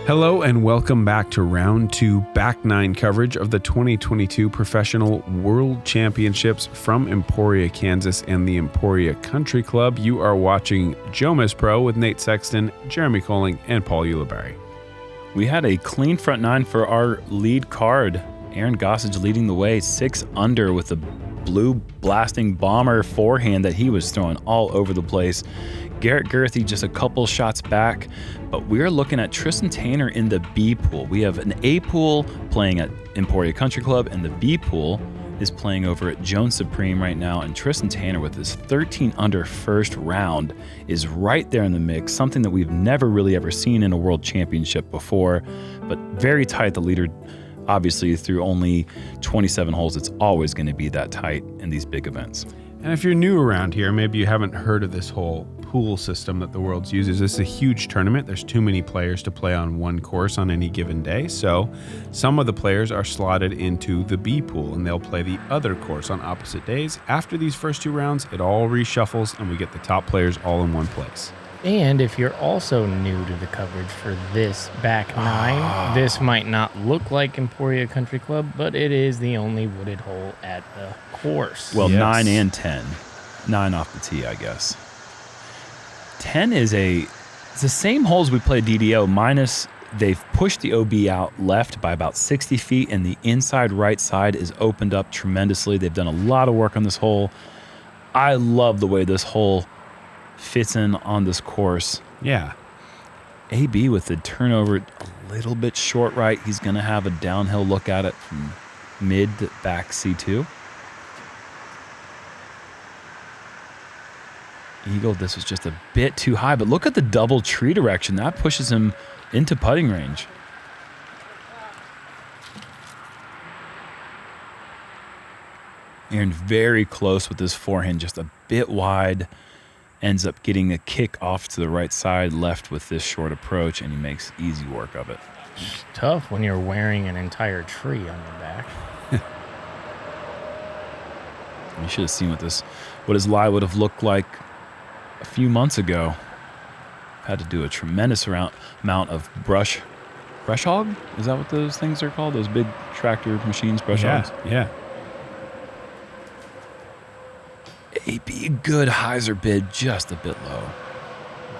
Hello and welcome back to round 2 back 9 coverage of the 2022 Professional World Championships from Emporia, Kansas and the Emporia Country Club. You are watching JomezPro with Nate Sexton, Jeremy Koling, and Paul Ulibarri. We had a clean front 9 for our lead card. Aaron Gossage leading the way, 6 under with a blue blasting bomber forehand that he was throwing all over the place. Garrett Gurthie just a couple shots back, but we're looking at Tristan Tanner in the B pool. We have an A pool playing at Emporia Country Club, and the B pool is playing over at Jones Supreme right now. And Tristan Tanner with his 13 under first round is right there in the mix, something that we've never really ever seen in a world championship before, but very tight. The leader, obviously, through only 27 holes, it's always going to be that tight in these big events. And if you're new around here, maybe you haven't heard of this whole pool system that the Worlds uses. This is a huge tournament. There's too many players to play on one course on any given day. So some of the players are slotted into the B pool and they'll play the other course on opposite days. After these first 2 rounds, it all reshuffles and we get the top players all in one place. And if you're also new to the coverage for this back 9, this might not look like Emporia Country Club, but it is the only wooded hole at the course. Well, Yes. 9 and 10. 9 off the tee, I guess. 10 is it's the same holes we played DDO, minus they've pushed the OB out left by about 60 feet, and the inside right side is opened up tremendously. They've done a lot of work on this hole. I love the way this hole fits in on this course. Yeah. AB with the turnover a little bit short right. He's going to have a downhill look at it from mid to back C2. Eagle, this was just a bit too high, but look at the double tree direction. That pushes him into putting range. Aaron very close with his forehand, just a bit wide. Ends up getting a kick off to the right side, left with this short approach, and he makes easy work of it. It's tough when you're wearing an entire tree on your back. You should have seen what his lie would have looked like a few months ago. Had to do a tremendous amount of brush hog? Is that what those things are called? Those big tractor machines, brush hogs? Yeah. AB, good hyzer bid, just a bit low.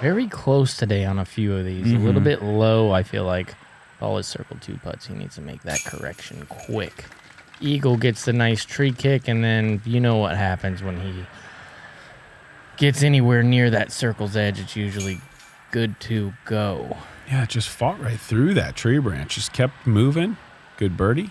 Very close today on a few of these. A little bit low, I feel like. Ball is circled 2 putts. He needs to make that correction quick. Eagle gets the nice tree kick, and then you know what happens when he gets anywhere near that circle's edge. It's usually good to go. Yeah, it just fought right through that tree branch. Just kept moving. Good birdie.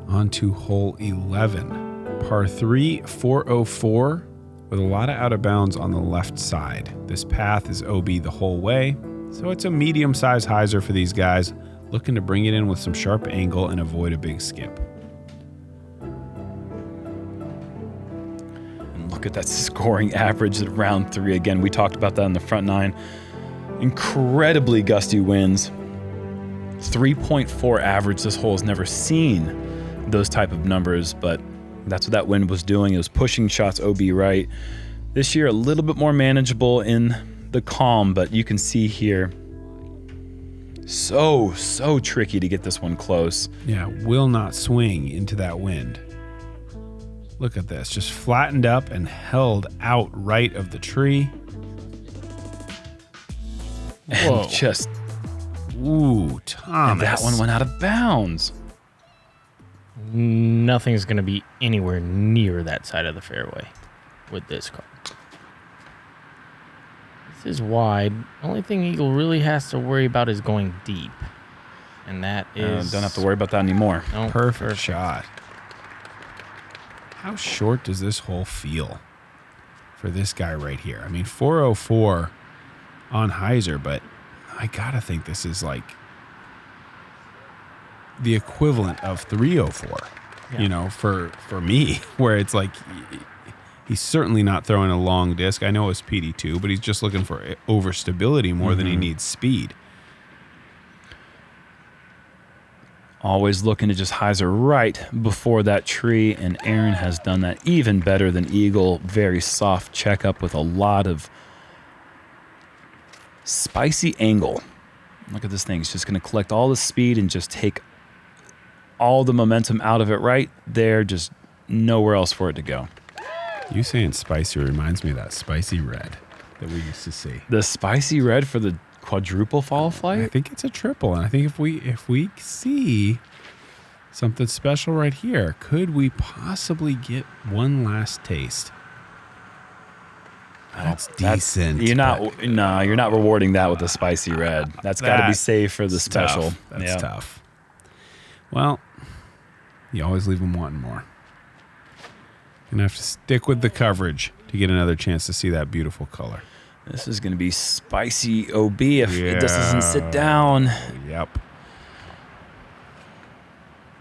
On to hole 11, par 3, 404, with a lot of out of bounds on the left side. This path is OB the whole way, so it's a medium-sized hyzer for these guys, looking to bring it in with some sharp angle and avoid a big skip. And look at that scoring average at round 3. Again, we talked about that in the front 9. Incredibly gusty winds. 3.4 average. This hole has never seen those type of numbers, but that's what that wind was doing. It was pushing shots OB right. This year, a little bit more manageable in the calm, but you can see here, so tricky to get this one close. Yeah, will not swing into that wind. Look at this, just flattened up and held out right of the tree. Whoa. And just, Ooh, Thomas. and that one went out of bounds. Nothing's going to be anywhere near that side of the fairway with this card. This is wide. Only thing Eagle really has to worry about is going deep. And that is... Don't have to worry about that anymore. No, Perfect shot. How short does this hole feel for this guy right here? I mean, 404 on hyzer, but I gotta think this is like the equivalent of 304, you know, for me, where it's like he's certainly not throwing a long disc. I know it's PD2, but he's just looking for overstability more than he needs speed. Always looking to just hyzer right before that tree, and Aaron has done that even better than Eagle. Very soft checkup with a lot of spicy angle. Look at this thing. It's just going to collect all the speed and just take all the momentum out of it right there. Just nowhere else for it to go. You saying spicy reminds me of that spicy red that we used to see. The spicy red for the quadruple fall flight? I think it's a triple, and I think if we see something special right here, could we possibly get one last taste? That's decent. You're not rewarding that with a spicy red. That's got to be saved for the special. Tough. That's tough. Well, you always leave them wanting more. Gonna have to stick with the coverage to get another chance to see that beautiful color. This is going to be spicy OB if it just doesn't sit down. Yep.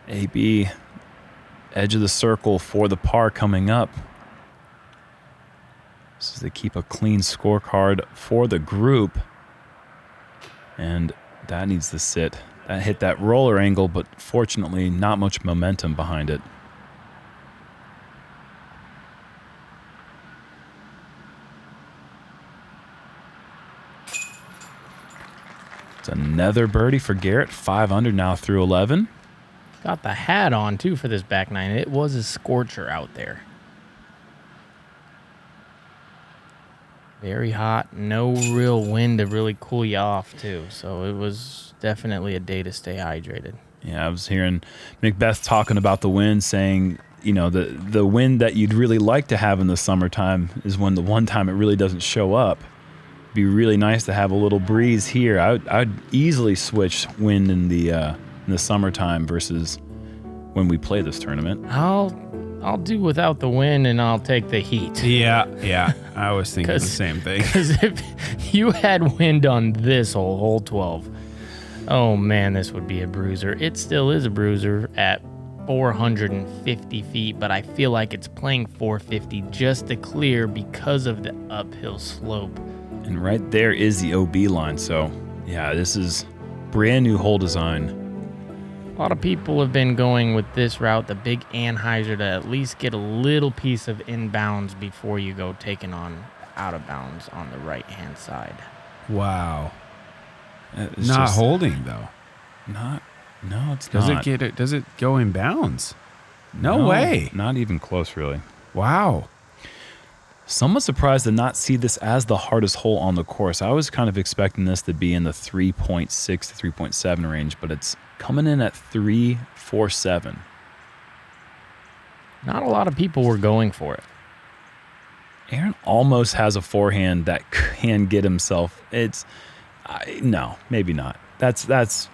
AB, edge of the circle for the par coming up. This is to keep a clean scorecard for the group. And that needs to sit. That hit that roller angle, but fortunately not much momentum behind it. Another birdie for Garrett, 5 under now through 11. Got the hat on, too, for this back nine. It was a scorcher out there. Very hot. No real wind to really cool you off, too. So it was definitely a day to stay hydrated. Yeah, I was hearing Macbeth talking about the wind, saying, you know, the wind that you'd really like to have in the summertime is when the one time it really doesn't show up. Be really nice to have a little breeze here. I'd easily switch wind in the summertime versus when we play this tournament. I'll do without the wind and I'll take the heat. Yeah. I was thinking the same thing. Because if you had wind on this hole 12, oh man, this would be a bruiser. It still is a bruiser at 450 feet, but I feel like it's playing 450 just to clear because of the uphill slope. And right there is the OB line. So, yeah, this is brand new hole design. A lot of people have been going with this route, the big anhyzer, to at least get a little piece of inbounds before you go taking on out of bounds on the right-hand side. Wow. Not holding, though. No, it's not. Does it go in bounds? No way. Not even close, really. Wow. Somewhat surprised to not see this as the hardest hole on the course. I was kind of expecting this to be in the 3.6 to 3.7 range, but it's coming in at 3.47. Not a lot of people were going for it. Aaron almost has a forehand that can get himself. No, maybe not. That's that's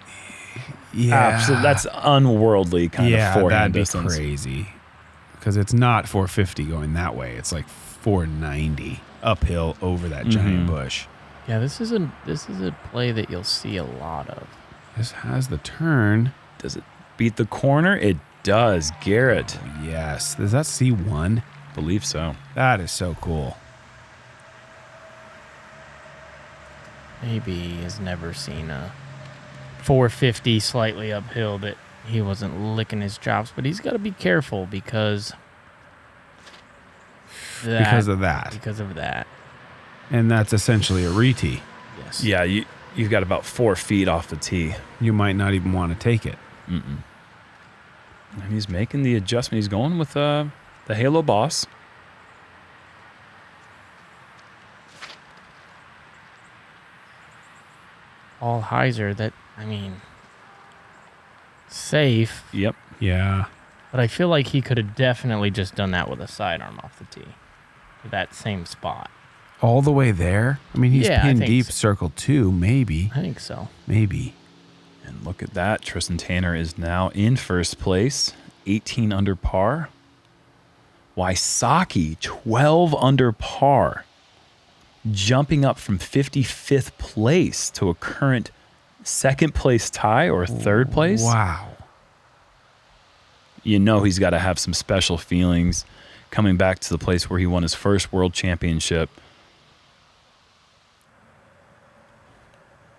unworldly kind of forehand distance. That'd be crazy. Because it's not 450 going that way. It's like 490 uphill over that giant bush. Yeah, this is a play that you'll see a lot of. This has the turn. Does it beat the corner? It does. Garrett. Oh, yes. Does that C1? Believe so. That is so cool. Maybe he has never seen a 450 slightly uphill that he wasn't licking his chops, but he's got to be careful because of that. And that's essentially a re-tee. Yes. Yeah, you've got about 4 feet off the tee. You might not even want to take it. And he's making the adjustment. He's going with the Halo Boss. All hyzer, safe. Yep. Yeah. But I feel like he could have definitely just done that with a sidearm off the tee. That same spot. All the way there? I mean, he's pinned deep, so. circle 2, maybe. I think so. Maybe. And look at that. Tristan Tanner is now in first place, 18 under par. Wysocki, 12 under par, jumping up from 55th place to a current second place tie or third place. Wow. You know he's got to have some special feelings coming back to the place where he won his first world championship.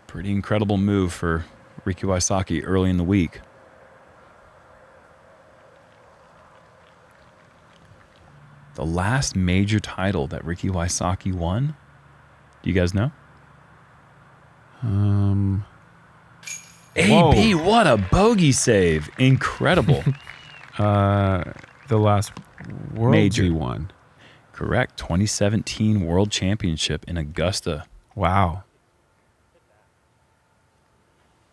Pretty incredible move for Ricky Wysocki early in the week. The last major title that Ricky Wysocki won, do you guys know? AB, what a bogey save. Incredible. The last Worlds Major. he won. Correct. 2017 World Championship in Augusta. Wow.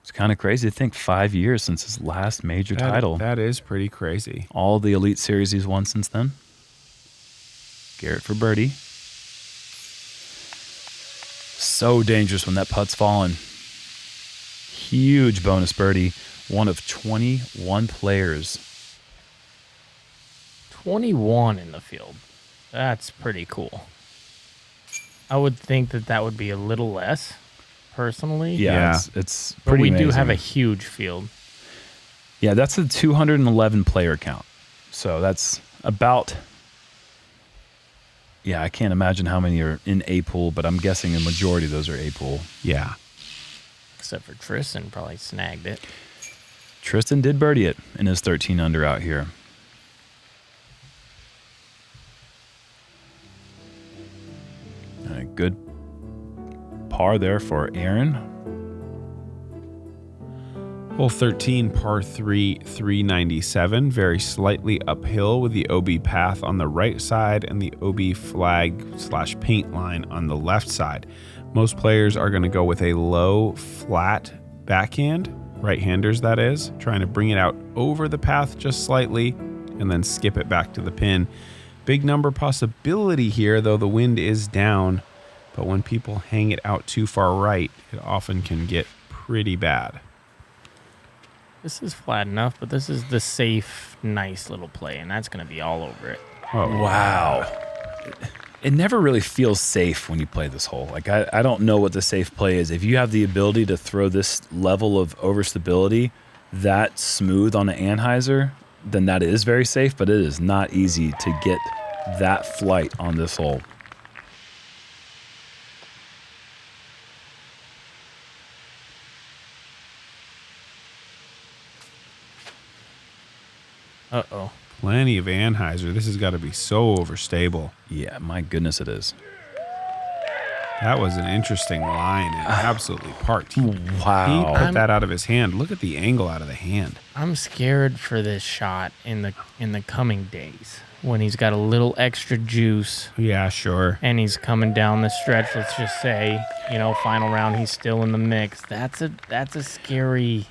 It's kind of crazy to think 5 years since his last major title. That is pretty crazy. All the Elite Series he's won since then. Garrett for birdie. So dangerous when that putt's falling. Huge bonus birdie. One of 21 players. 21 in the field. That's pretty cool. I would think that would be a little less, personally. Yeah. It's But pretty we amazing. do have a huge field. Yeah, that's a 211 player count. So that's about... Yeah, I can't imagine how many are in A pool, but I'm guessing a majority of those are A pool. Yeah. Except for Tristan probably snagged it. Tristan did birdie it in his 13 under out here. A good par there for Aaron. Hole 13, par 3, 397. Very slightly uphill with the OB path on the right side and the OB flag / paint line on the left side. Most players are going to go with a low, flat backhand, right-handers that is, trying to bring it out over the path just slightly and then skip it back to the pin. Big number possibility here, though the wind is down, but when people hang it out too far right, it often can get pretty bad. This is flat enough, but this is the safe, nice little play, and that's going to be all over it. Oh, Wow. It never really feels safe when you play this hole. Like, I don't know what the safe play is. If you have the ability to throw this level of overstability that smooth on an Anheuser, then that is very safe, but it is not easy to get that flight on this hole. Uh-oh. Plenty of Anheuser. This has got to be so overstable. Yeah, my goodness it is. That was an interesting line and absolutely parked. He Wow. put that out of his hand. Look at the angle out of the hand. I'm scared for this shot in the coming days when he's got a little extra juice Yeah, sure. and he's coming down the stretch. Let's just say, final round, he's still in the mix. That's a scary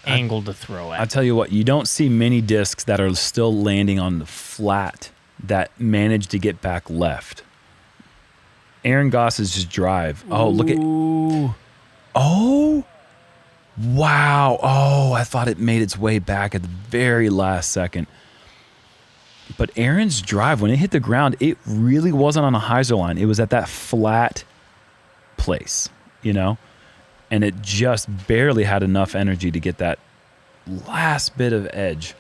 angle to throw at. I tell you what, you don't see many discs that are still landing on the flat that manage to get back left. Aaron Gossage's drive. Oh, look at... Oh! Wow. Oh, I thought it made its way back at the very last second. But Aaron's drive, when it hit the ground, it really wasn't on a hyzer line. It was at that flat place, And it just barely had enough energy to get that last bit of edge.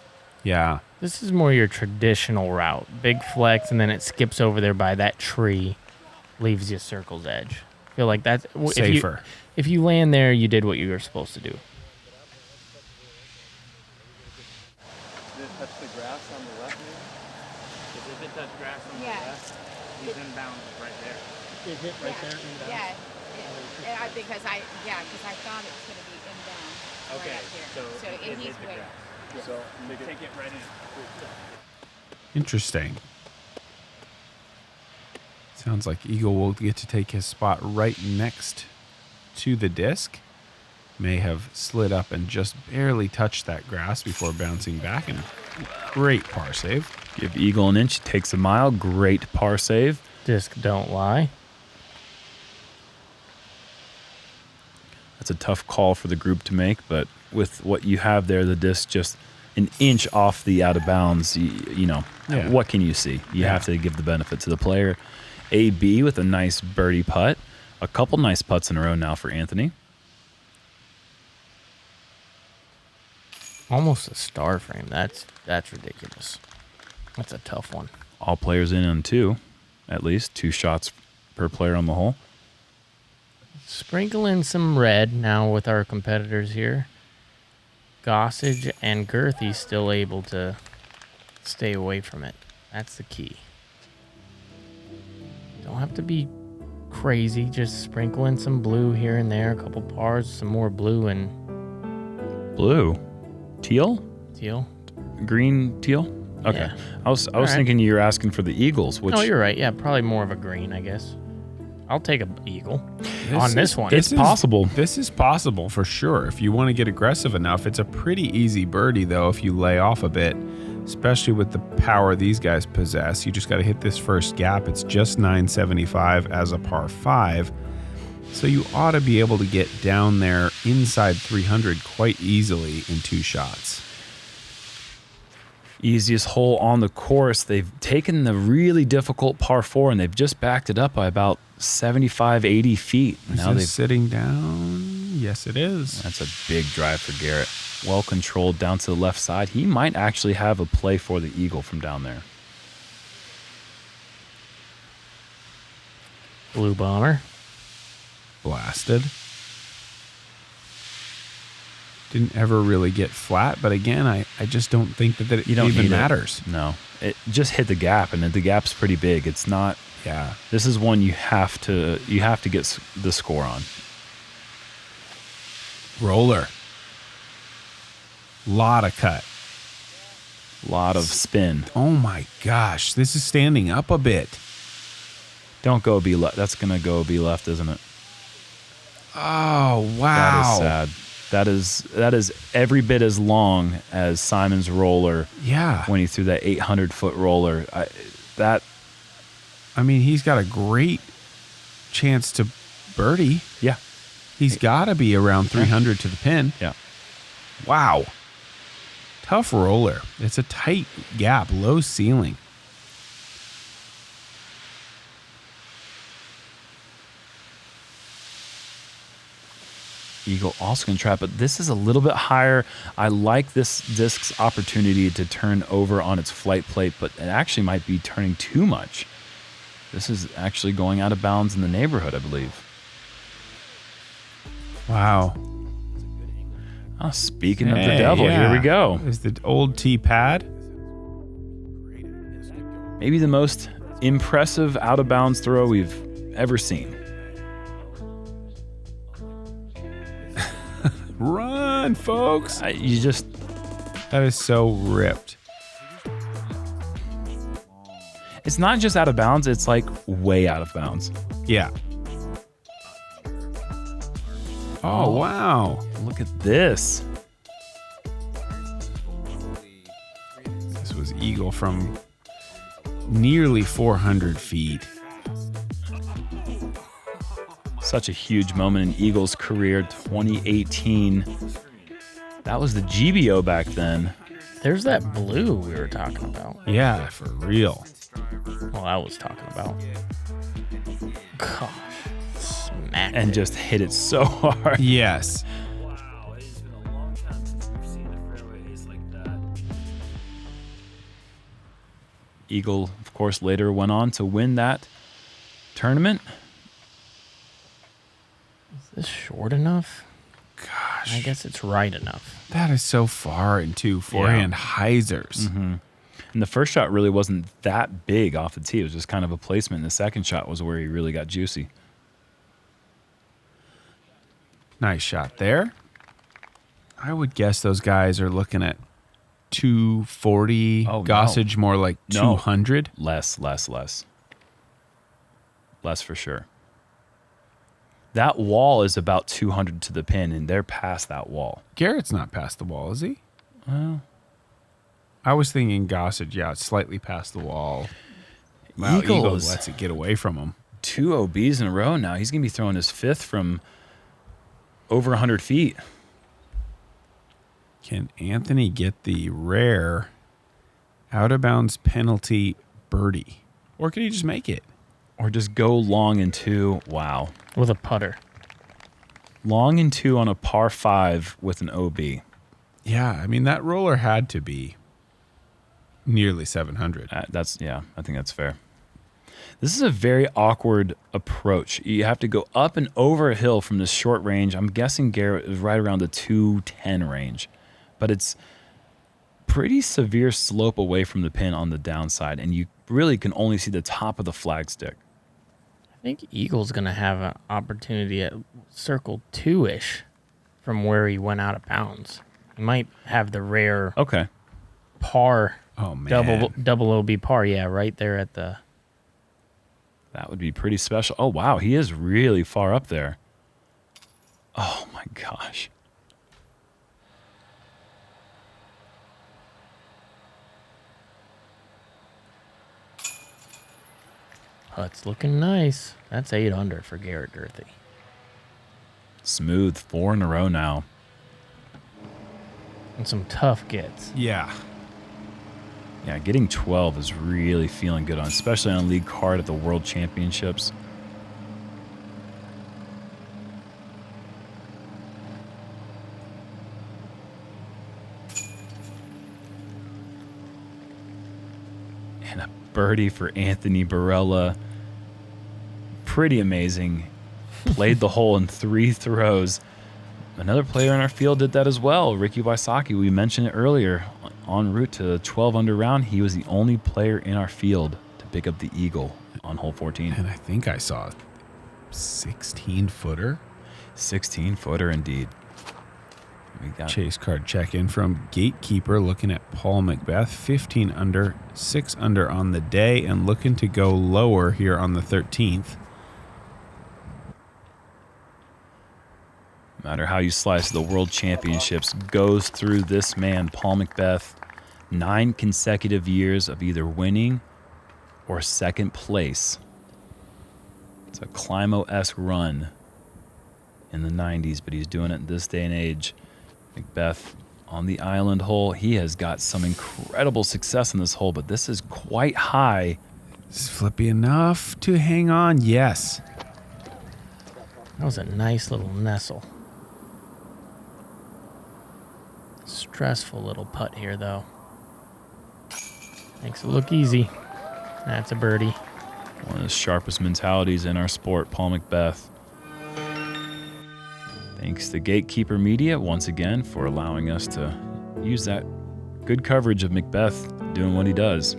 Yeah. This is more your traditional route. Big flex, and then it skips over there by that tree, leaves you circle's edge. I feel like that's... Safer. If you land there, you did what you were supposed to do. Did it touch the grass on the left, maybe? Because if it touched grass on the left, he's inbound right there. It hit right there inbound? Yeah. Because I thought it was going to be inbound Okay, right up here. so and it he's hit the way. grass. So Take it right in. Interesting. Sounds like Eagle will get to take his spot right next to the disc. May have slid up and just barely touched that grass before bouncing back. And great par save. Give Eagle an inch, takes a mile. Great par save. Disc don't lie. That's a tough call for the group to make, but with what you have there, the disc just an inch off the out of bounds, you know, Yeah. what can you see? You have to give the benefit to the player. AB with a nice birdie putt. A couple nice putts in a row now for Anthony. Almost a star frame. That's ridiculous. That's a tough one. All players in on 2, at least 2 shots per player on the hole. Sprinkle in some red now with our competitors here. Gossage and Gurthie still able to stay away from it. That's the key. Don't have to be crazy. Just sprinkle in some blue here and there. A couple pars, some more blue and Blue. Teal? teal. Green teal? Okay. Yeah. I was right. thinking you were asking for the Eagles, which No, you're right. Yeah, probably more of a green, I guess. I'll take a eagle on this one. it's possible. This is possible for sure. If you want to get aggressive enough, it's a pretty easy birdie, though, if you lay off a bit, especially with the power these guys possess. You just got to hit this first gap. It's just 975 as a par 5. So you ought to be able to get down there inside 300 quite easily in 2 shots. Easiest hole on the course. They've taken the really difficult par 4 and they've just backed it up by about 75, 80 feet. Is Now this they've sitting down? Yes, it is. That's a big drive for Garrett. Well controlled down to the left side. He might actually have a play for the eagle from down there. Blue bomber. Blasted. Didn't ever really get flat, but again, I just don't think that it You don't even need it. matters. No, it just hit the gap, and the gap's pretty big. It's not. Yeah. This is one you have to get the score on. Roller. Lot of cut. Lot of spin. Oh my gosh, this is standing up a bit. Don't go be left. That's gonna go be left, isn't it? Oh wow. That is sad. That is every bit as long as Simon's roller Yeah. when he threw that 800-foot roller. I mean, he's got a great chance to birdie. Yeah. He's got to be around 300 to the pin. Yeah. Wow. Tough roller. It's a tight gap, low ceiling. Eagle also can trap, but this is a little bit higher. I like this disc's opportunity to turn over on its flight plate, but it actually might be turning too much. This is actually going out of bounds in the neighborhood, I believe. Wow. Oh, speaking of the devil, here we go. Is the old tee pad? Maybe the most impressive out of bounds throw we've ever seen. Run, folks. That is so ripped. it's not just out of bounds, it's like way out of bounds. Yeah. Oh, wow. Look at this. This was eagle from nearly 400 feet. Such a huge moment in Eagles' career, 2018. That was the GBO back then. There's that blue we were talking about. Yeah, for real. Well, I was talking about. Gosh. Smacked And it. just hit it so hard. Yes. Eagle, of course, later went on to win that tournament. Is this short enough? Gosh. I guess it's right enough. That is so far into forehand hyzers. And the first shot really wasn't that big off the tee. It was just kind of a placement. And the second shot was where he really got juicy. Nice shot there. I would guess those guys are looking at 240. Oh, no. Gossage more like No. 200. Less. Less for sure. That wall is about 200 to the pin, and they're past that wall. Garrett's not past the wall, is he? Well, I was thinking Gossage, yeah, it's slightly past the wall. Wow, Eagle Eagles. lets it get away from him. 2 OBs in a row now. He's going to be throwing his fifth from over 100 feet. Can Anthony get the rare out of bounds penalty birdie? Or can he just make it? Or just go long in 2. Wow. With a putter. Long in 2 on a par 5 with an OB. Yeah, I mean, that roller had to be nearly 700. I think that's fair. This is a very awkward approach. You have to go up and over a hill from this short range. I'm guessing Garrett is right around the 210 range, but it's pretty severe slope away from the pin on the downside, and you really can only see the top of the flagstick. I think Eagle's going to have an opportunity at circle 2-ish from where he went out of bounds. He might have the rare par. Oh, man. Double OB par. Yeah, right there at the... That would be pretty special. Oh, wow. He is really far up there. Oh, my gosh. Putt's looking nice. That's 8 under for Garrett Gurthie. Smooth. 4 in a row now. And some tough gets. Yeah. Yeah, getting 12 is really feeling good on, especially on a league card at the World Championships. And a birdie for Anthony Barela. Pretty amazing. Played the hole in 3 throws. Another player in our field did that as well. Ricky Wysocki, we mentioned it earlier. En route to the 12 under round, he was the only player in our field to pick up the eagle on hole 14. And I think I saw a 16-footer. 16-footer indeed. We got Chase card check-in from Gatekeeper looking at Paul McBeth. 15 under, 6 under on the day, and looking to go lower here on the 13th. No matter how you slice, the World Championships goes through this man, Paul McBeth. 9 consecutive years of either winning or second place. It's a Climo-esque run in the 90s, but he's doing it in this day and age. McBeth on the island hole. He has got some incredible success in this hole, but this is quite high. Is Flippy enough to hang on? Yes. That was a nice little nestle. Stressful little putt here, though. Makes it look easy. That's a birdie. One of the sharpest mentalities in our sport, Paul McBeth. Thanks to Gatekeeper Media once again for allowing us to use that good coverage of McBeth doing what he does.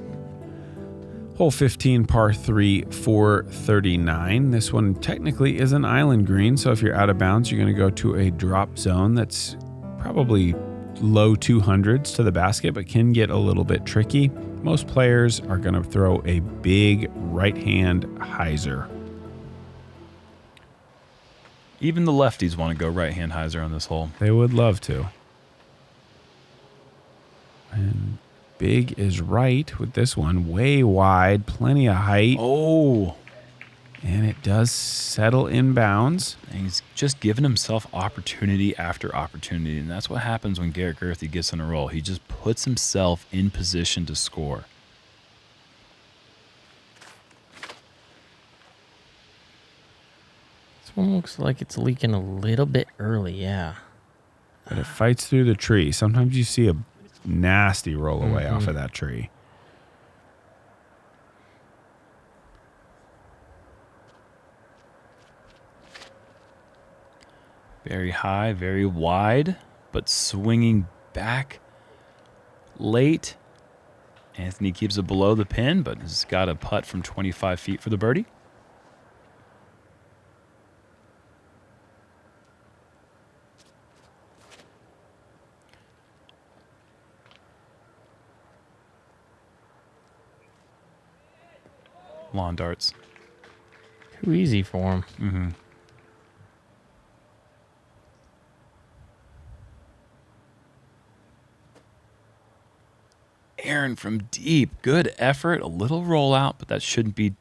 Hole 15, par 3, 439. This one technically is an island green, so if you're out of bounds, you're going to go to a drop zone that's probably low 200s to the basket, but can get a little bit tricky. Most players are going to throw a big right-hand hyzer. Even the lefties want to go right-hand hyzer on this hole. They would love to. And big is right with this one. Way wide, plenty of height. Oh. And it does settle inbounds. And he's just given himself opportunity after opportunity. And that's what happens when Garrett Gurthie gets on a roll. He just puts himself in position to score. This one looks like it's leaking a little bit early, yeah. But it fights through the tree. Sometimes you see a nasty roll away off of that tree. Very high, very wide, but swinging back late. Anthony keeps it below the pin, but has got a putt from 25 feet for the birdie. Lawn darts. Too easy for him. Mm-hmm. Aaron from deep. Good effort. A little rollout, but that shouldn't be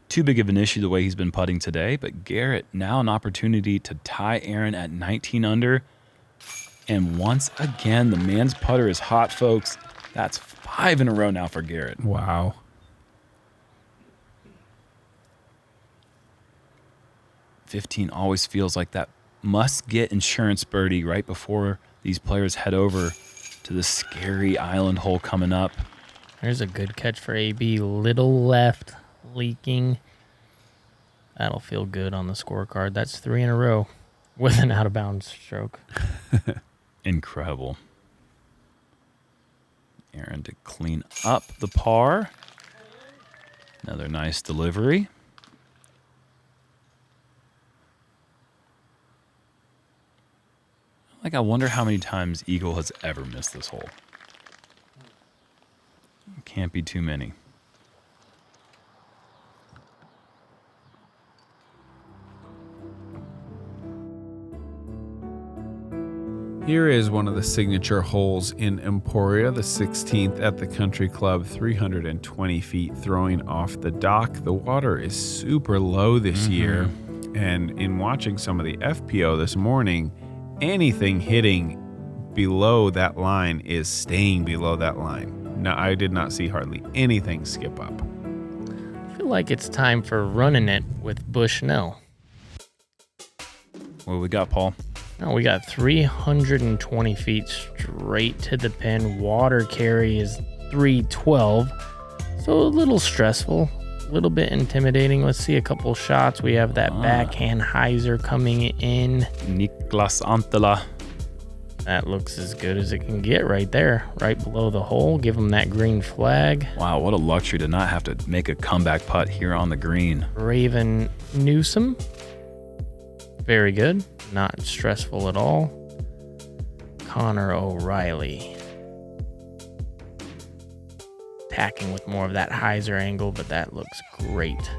too big of an issue the way he's been putting today. But Garrett, now an opportunity to tie Aaron at 19 under And once again, the man's putter is hot, folks. That's 5 in a row now for Garrett. Wow. $15 always feels like that must-get insurance birdie right before these players head over to the scary island hole coming up. There's a good catch for AB. Little left, leaking. That'll feel good on the scorecard. That's 3 in a row with an out-of-bounds stroke. Incredible. Aaron to clean up the par. Another nice delivery. Like, I wonder how many times Eagle has ever missed this hole. Can't be too many. Here is one of the signature holes in Emporia, the 16th at the Country Club, 320 feet throwing off the dock. The water is super low this year, and in watching some of the FPO this morning, anything hitting below that line is staying below that line. No, I did not see hardly anything skip up. I feel like it's time for running it with Bushnell. What we got, Paul? No, we got 320 feet straight to the pin. Water carry is 312. So a little stressful, a little bit intimidating. Let's see a couple shots. We have that backhand hyzer coming in. Niklas Antela. That looks as good as it can get right there, right below the hole. Give him that green flag. Wow, what a luxury to not have to make a comeback putt here on the green. Raven Newsom. Very good. Not stressful at all. Connor O'Reilly. Tacking with more of that hyzer angle, but that looks great.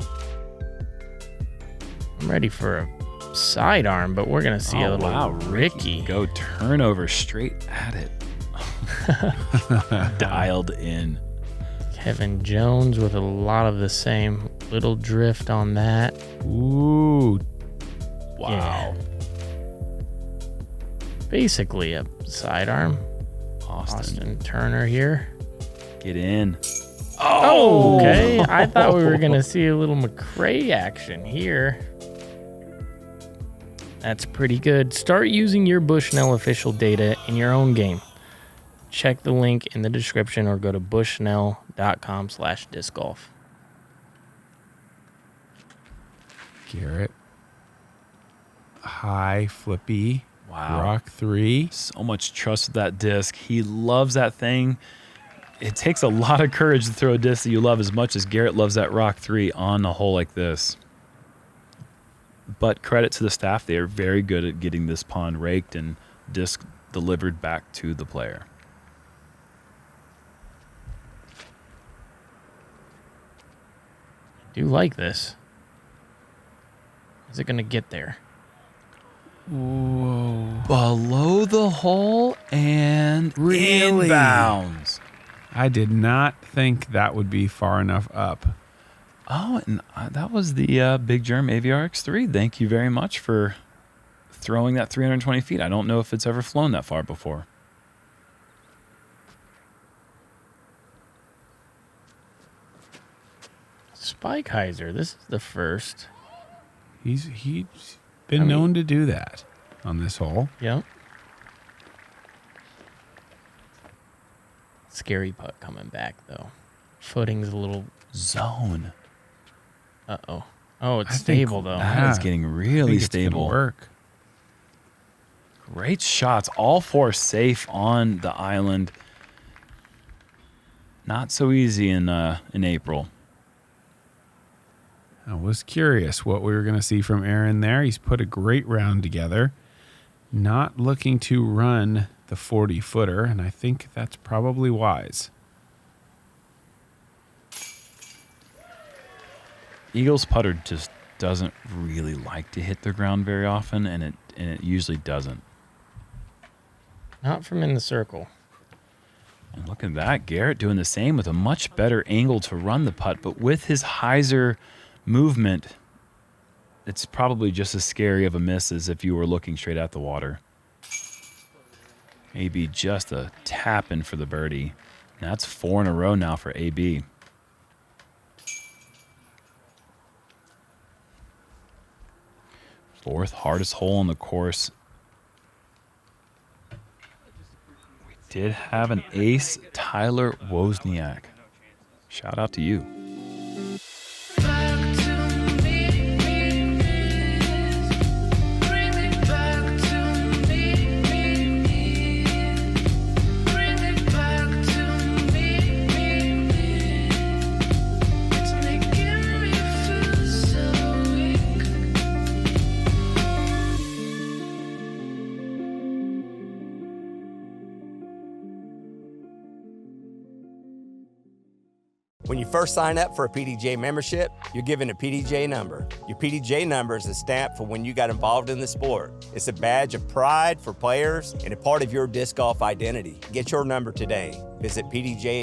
I'm ready for a sidearm, but we're going to see a little Ricky. Go turnover straight at it. Dialed in. Kevin Jones with a lot of the same. Little drift on that. Ooh. Wow. Yeah. Basically a sidearm. Austin Turner here. Get in. Oh, okay. I thought we were going to see a little McRae action here. That's pretty good. Start using your Bushnell official data in your own game. Check the link in the description or go to bushnell.com/discgolf. Garrett. High, flippy. Wow. Rock 3. So much trust with that disc. He loves that thing. It takes a lot of courage to throw a disc that you love as much as Garrett loves that Rock 3 on a hole like this. But credit to the staff. They are very good at getting this pond raked and disc delivered back to the player. I do like this. Is it going to get there? Whoa. Below the hole and Really? inbounds. I did not think that would be far enough up. Oh, and that was the Big Jerm AVR X3. Thank you very much for throwing that 320 feet. I don't know if it's ever flown that far before. Spike hyzer. This is the first. He's been known to do that on this hole. Yep. Scary putt coming back, though. Footing's a little... Zone. Uh-oh. Oh, it's I think stable, though. That is getting really stable. Work. Great shots. All 4 safe on the island. Not so easy in April. I was curious what we were going to see from Aaron there. He's put a great round together. Not looking to run the 40-footer, and I think that's probably wise. Eagles putter just doesn't really like to hit the ground very often, and it usually doesn't. Not from in the circle. And look at that. Garrett doing the same with a much better angle to run the putt, but with his hyzer movement, it's probably just as scary of a miss as if you were looking straight at the water. AB just a tap in for the birdie. And that's 4 in a row now for AB. Fourth hardest hole on the course. We did have an ace, Tyler Wozniak. Shout out to you. When you first sign up for a PDJ membership, you're given a PDJ number. Your PDJ number is a stamp for when you got involved in the sport. It's a badge of pride for players and a part of your disc golf identity. Get your number today. Visit pdj.com/join.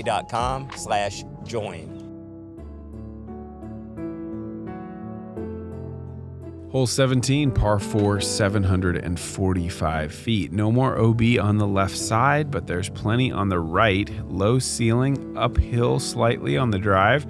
Hole 17, par 4, 745 feet. No more OB on the left side, but there's plenty on the right. Low ceiling, uphill slightly on the drive.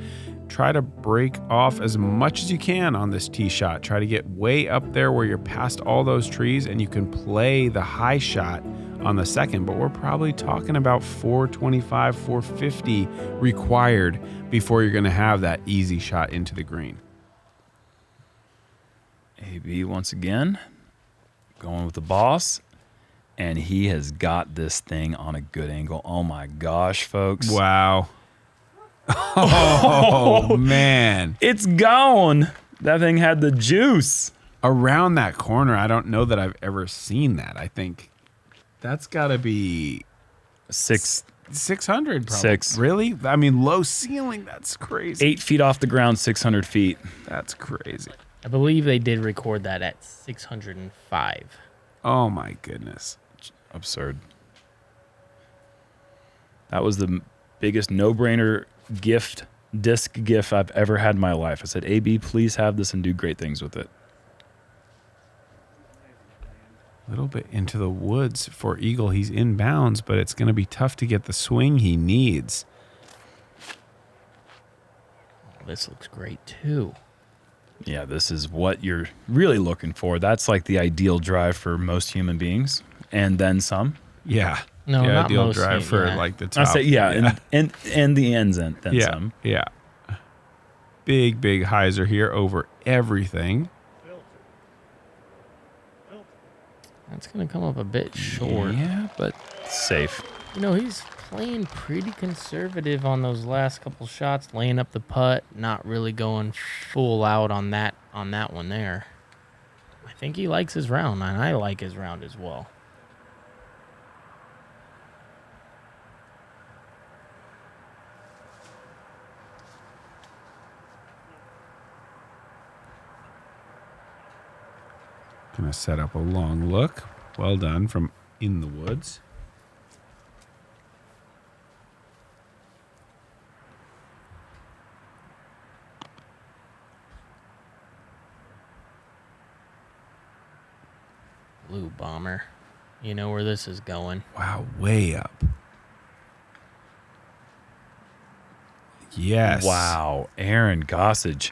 Try to break off as much as you can on this tee shot. Try to get way up there where you're past all those trees and you can play the high shot on the second, but we're probably talking about 425, 450 required before you're going to have that easy shot into the green. AB once again going with the boss, and he has got this thing on a good angle. Oh my gosh, folks. Wow. Oh, man. It's gone. That thing had the juice. Around that corner, I don't know that I've ever seen that. I think that's got to be 600 probably. 6. Really? I mean, low ceiling, that's crazy. 8 feet off the ground, 600 feet. That's crazy. I believe they did record that at 605. Oh, my goodness. Absurd. That was the biggest no-brainer disc gift I've ever had in my life. I said, AB, please have this and do great things with it. A little bit into the woods for Eagle. He's in bounds, but it's going to be tough to get the swing he needs. Oh, this looks great, too. Yeah, this is what you're really looking for. That's like the ideal drive for most human beings, and then some. Yeah. No, the not ideal most, drive for yeah. like the top. I say and the ends and then yeah, some. Yeah. Big hyzer here over everything. That's going to come up a bit short. Yeah, but safe. You know, he's playing pretty conservative on those last couple shots, laying up the putt, not really going full out on that one there. I think he likes his round, and I like his round as well. Gonna set up a long look. Well done from in the woods. Blue bomber. You know where this is going. Wow, way up. Yes. Wow, Aaron Gossage.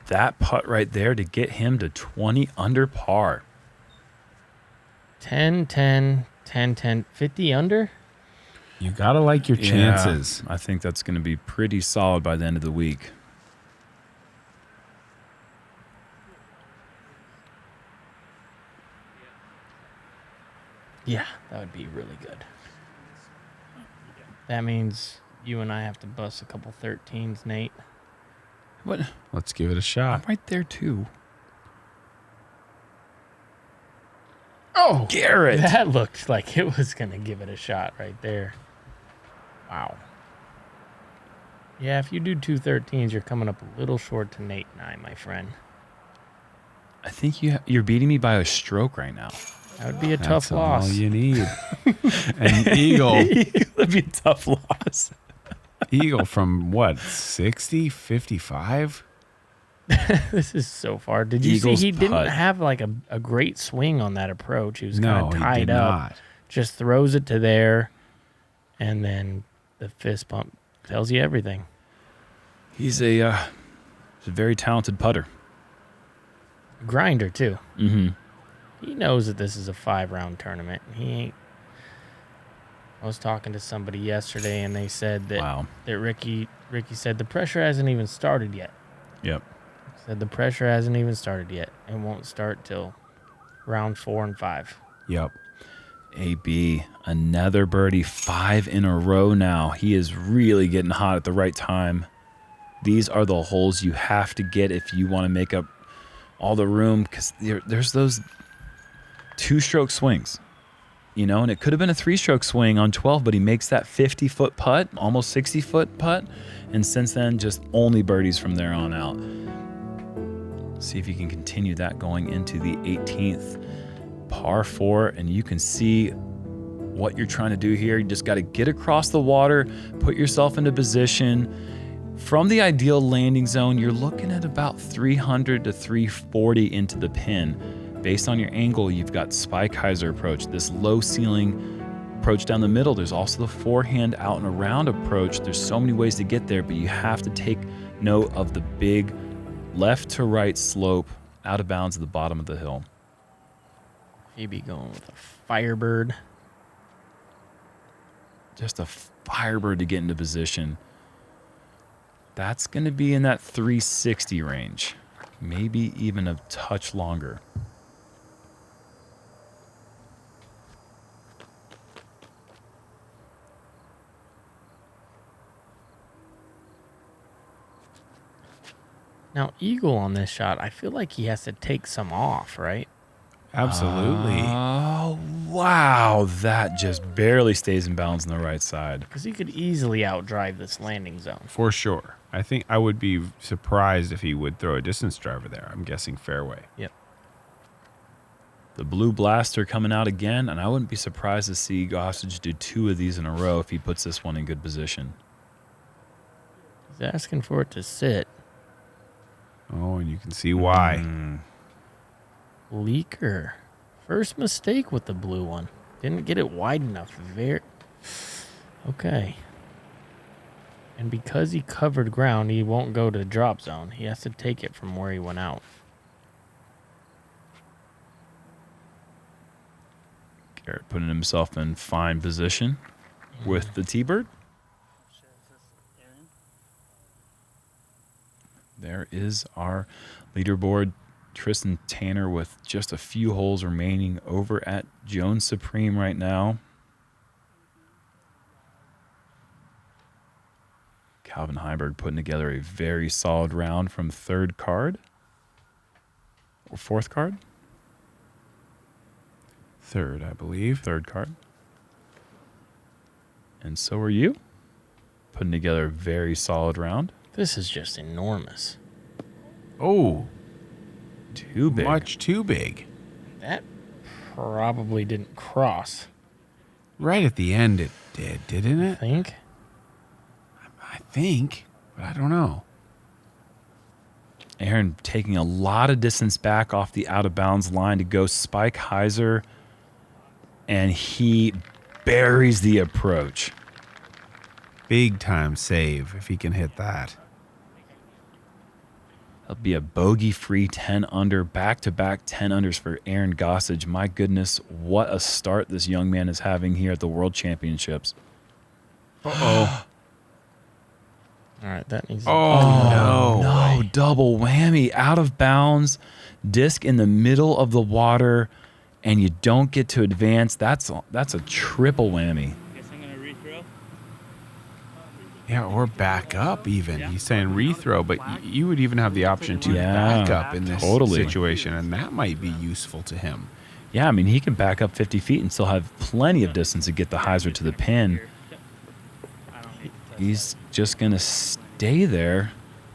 That putt right there to get him to 20 under par. 10, 10, 10, 10, 50 under? You gotta like your chances. Yeah, I think that's going to be pretty solid by the end of the week. Yeah, that would be really good. That means you and I have to bust a couple 13s, Nate. What? Let's give it a I'm shot. right there too. Oh, Garrett. That looked like it was going to give it a shot right there. Wow. Yeah, if you do 2 13s, you're coming up a little short to Nate and I, my friend. I think you're beating me by a stroke right now. That would be a tough That's loss. all you need. An Eagle. It would be a tough loss. Eagle from what? 60, 55? This is so far. Did you Eagles see he putt. didn't have like a great swing on that approach? He was No, kind of he tied did up. not. just throws it to there, and then the fist pump tells you everything. He's a very talented putter. Grinder, too. Mm-hmm. He knows that this is a 5-round tournament. He ain't. I was talking to somebody yesterday, and they said that that Ricky said the pressure hasn't even started yet. Yep. He said the pressure hasn't even started yet. It won't start till round 4 and 5. Yep. AB, another birdie, 5 in a row now. He is really getting hot at the right time. These are the holes you have to get if you want to make up all the room, because there's those 2-stroke swings. You know, and it could have been a 3-stroke swing on 12, but he makes that 50-foot putt, almost 60-foot putt, and since then, just only birdies from there on out. See if you can continue that going into the 18th. Par 4, and you can see what you're trying to do here. You just got to get across the water, put yourself into position. From the ideal landing zone, you're looking at about 300 to 340 into the pin. Based on your angle, you've got Spike Heiser approach, this low ceiling approach down the middle. There's also the forehand out and around approach. There's so many ways to get there, but you have to take note of the big left to right slope out of bounds at the bottom of the hill. Maybe going with a Firebird. Just a Firebird to get into position. That's going to be in that 360 range. Maybe even a touch longer. Now, Eagle on this shot, I feel like he has to take some off, right? Absolutely. Oh, wow. That just barely stays in bounds on the right side. Because he could easily outdrive this landing zone. For sure. I think I would be surprised if he would throw a distance driver there. I'm guessing fairway. Yep. The Blue Blaster coming out again, and I wouldn't be surprised to see Gossage do 2 of these in a row if he puts this one in good position. He's asking for it to sit. Oh, and you can see why. Leaker. First mistake with the blue one. Didn't get it wide enough. Okay. And because he covered ground, he won't go to drop zone. He has to take it from where he went out. Garrett putting himself in fine position with the T-Bird. There is our leaderboard. Tristan Tanner with just a few holes remaining over at Jones Supreme right now. Calvin Heiberg putting together a very solid round from 3rd card. Or 4th card? 3rd, I believe. 3rd card. And so are you. Putting together a very solid round. This is just enormous. Oh. Too big. Much too big. That probably didn't cross. Right at the end it did, didn't I it? think. I think, but I don't know. Aaron taking a lot of distance back off the out-of-bounds line to go Spike Heiser, and he buries the approach. Big time save if he can hit that. That'll be a bogey-free 10 under, back-to-back 10 unders for Aaron Gossage. My goodness, what a start this young man is having here at the World Championships. Uh-oh. All right, that needs. No, double whammy, out of bounds, disc in the middle of the water, and you don't get to advance. That's a triple whammy. Guess I'm gonna rethrow. Yeah, or back up even. He's saying rethrow, but you would even have the option to back up in this situation, and that might be useful to him. Yeah, I mean, he can back up 50 feet and still have plenty of distance to get the hyzer to the pin. He's just going to stay there.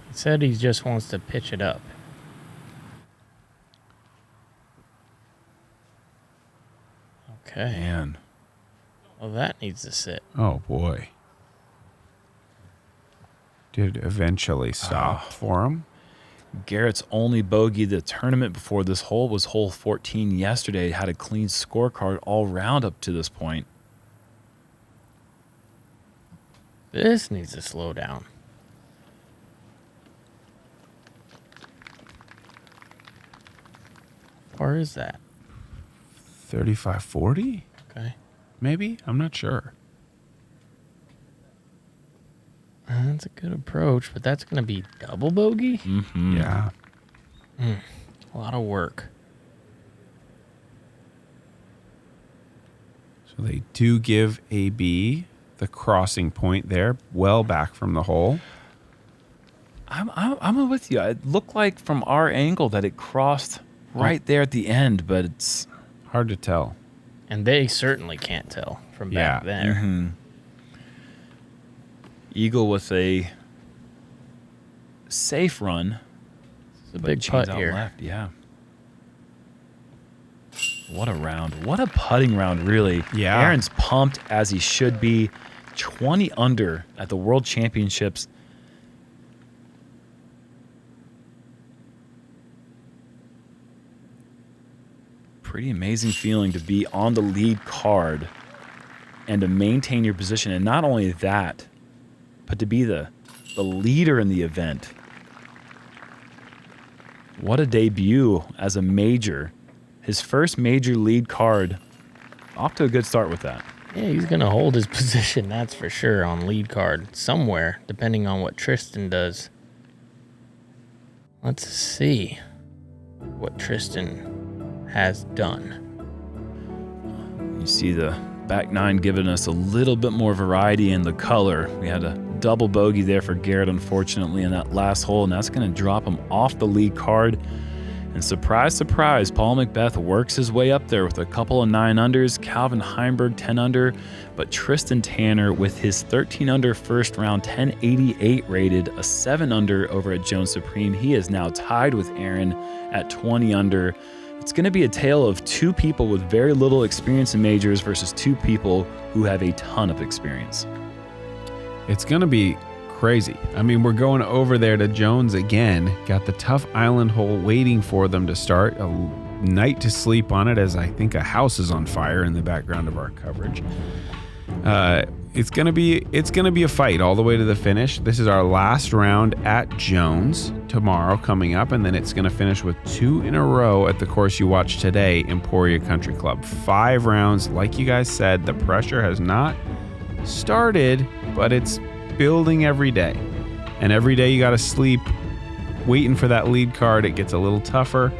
He said he just wants to pitch it up. Okay. Man. Well, that needs to sit. Oh, boy. Did eventually stop for him. Garrett's only bogey the tournament before this hole was hole 14 yesterday. Had a clean scorecard all round up to this point. This needs to slow down. How far is that? 35, 40? Okay. Maybe? I'm not sure. That's a good approach, but that's going to be double bogey? Mm-hmm. Yeah. A lot of work. So they do give AB the crossing point there, well back from the hole. I'm with you. It looked like from our angle that it crossed right there at the end, but it's hard to tell. And they certainly can't tell from back there. Mm-hmm. Eagle with a safe run. It's a big putt out here. Left. Yeah. What a round. What a putting round, really. Yeah. Aaron's pumped as he should be. 20 under at the World Championships. Pretty amazing feeling to be on the lead card and to maintain your position. And not only that, but to be the leader in the event. What a debut as a major. His first major lead card. Off to a good start with that. Yeah, he's going to hold his position, that's for sure, on lead card somewhere, depending on what Tristan does. Let's see what Tristan has done. You see the back nine giving us a little bit more variety in the color. We had a double bogey there for Garrett, unfortunately, in that last hole, and that's going to drop him off the lead card. And surprise, surprise, Paul McBeth works his way up there with a couple of 9 unders, Calvin Heimberg 10 under, but Tristan Tanner with his 13 under first round, 1088 rated, a 7 under over at Jones Supreme. He is now tied with Aaron at 20 under. It's going to be a tale of 2 people with very little experience in majors versus 2 people who have a ton of experience. It's going to be crazy. I mean, we're going over there to Jones again. Got the tough island hole waiting for them to start. A night to sleep on it, as I think a house is on fire in the background of our coverage. It's gonna be a fight all the way to the finish. This is our last round at Jones tomorrow coming up, and then it's gonna finish with 2 in a row at the course you watched today, Emporia Country Club. 5 rounds. Like you guys said, the pressure has not started, but it's building every day. And every day you got to sleep waiting for that lead card. It gets a little tougher.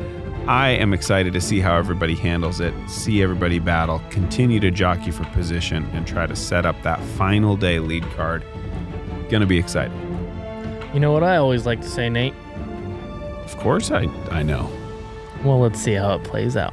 I am excited to see how everybody handles it, see everybody battle, continue to jockey for position, and try to set up that final day lead card. Gonna be exciting. You know what I always like to say, Nate? Of course I know. Well, let's see how it plays out.